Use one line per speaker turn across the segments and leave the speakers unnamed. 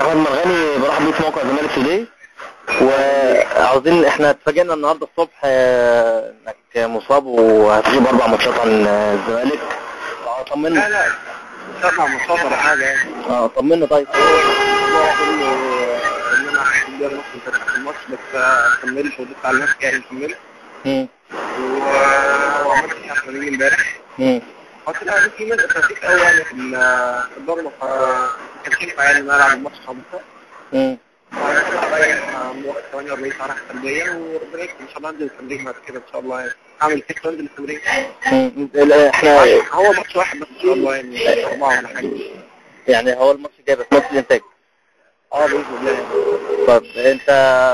احمد مرغني برحب بيك في موقع الزمالك توداي. وعاوزين احنا اتفاجئنا النهارده الصبح انك مصاب وهتغيب 4 ماتشات عن الزمالك. طمنا.
لا مش 4 ماتشات ولا حاجه يعني.
طمنا. طيب
الموضوع كله ان انا الحمد لله كنت في الماتش بس كملت وديت على نفسي يعني كملت. وعملت احسن من امبارح. بس لا في منطقه ترتيب قوي يعني في الضربه كان ينفع يعني نلعب الماتش 5. وقت 48 ساعه راحه سلبيه وربنا يكرم ان شاء الله انزل التمرين بعد كده ان شاء الله يعني اعمل فيك وانزل التمرين.
احنا
هو ماتش واحد بس ان شاء الله يعني 4 ولا حاجه
يعني هو الماتش جاي بس ماتش الانتاج.
باذن الله.
طب انت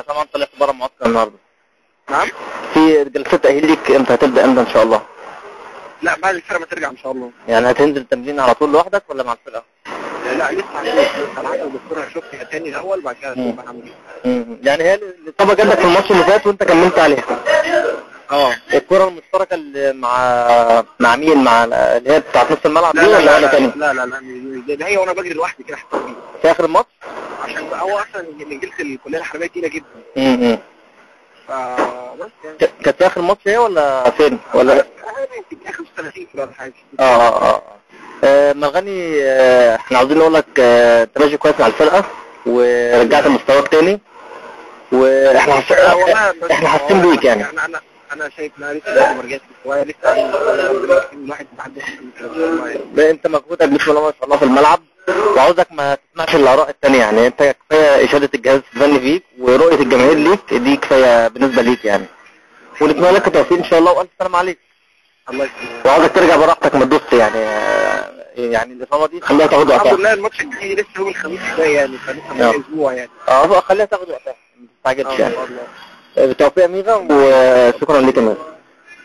طبعا طلعت بره معسكر النهارده.
نعم.
في جلسات تاهيل ليك امتى هتبدا ان شاء الله؟
لا بعد الفرقه ما ترجع ان شاء الله.
يعني هتنزل التمرين على طول لوحدك ولا مع الفرقه؟
لا لسه على حسب الدكتور هيشوفني تاني الاول بعد كده هشوف هعمل ايه.
يعني هي الاصابه جات لك في الماتش اللي فات وانت كملت عليها. الكره المشتركه اللي مع مين؟ مع اللي هي بتاعت نص الملعب دي ولا ولا تاني؟
لا ده هي وانا بجري لوحدي كده
في اخر الماتش
عشان هو اصلا نزلت الكليه الحربيه تقيله جدا. فبس يعني
كانت في اخر الماتش هي ولا فين ولا
في اخر 30 كده ولا حاجه.
مرغني احنا عاوزين نقول لك انت ماشي كويس مع الفرقه ورجعت مستواك تاني واحنا احنا حاسين بيك يعني.
انا شايف ان انا لسه ما رجعتش شويه لسه الواحد بيتعدى
انت مجهودك بسم الله ما شاء الله في الملعب وعاوزك ما تسمعش الاراء الثانيه يعني. انت كفايه اشاده الجهاز الفني فيك ورؤيه الجماهير ليك دي كفايه بالنسبه ليك يعني. ونتمنى لك التوفيق ان شاء الله والف سلامه عليك.
الله يسلمك.
وعاوزك ترجع براحتك ما تدوس يعني الاصابه دي خليها تاخد وقتها.
الحمد لله الماتش الجاي لسه يوم الخميس الجاي يعني فلسه من اسبوع يعني.
خليها تاخد وقتها ما تستعجلش يعني. بالتوفيق يا ميغا وشكرا لك يا ميغا.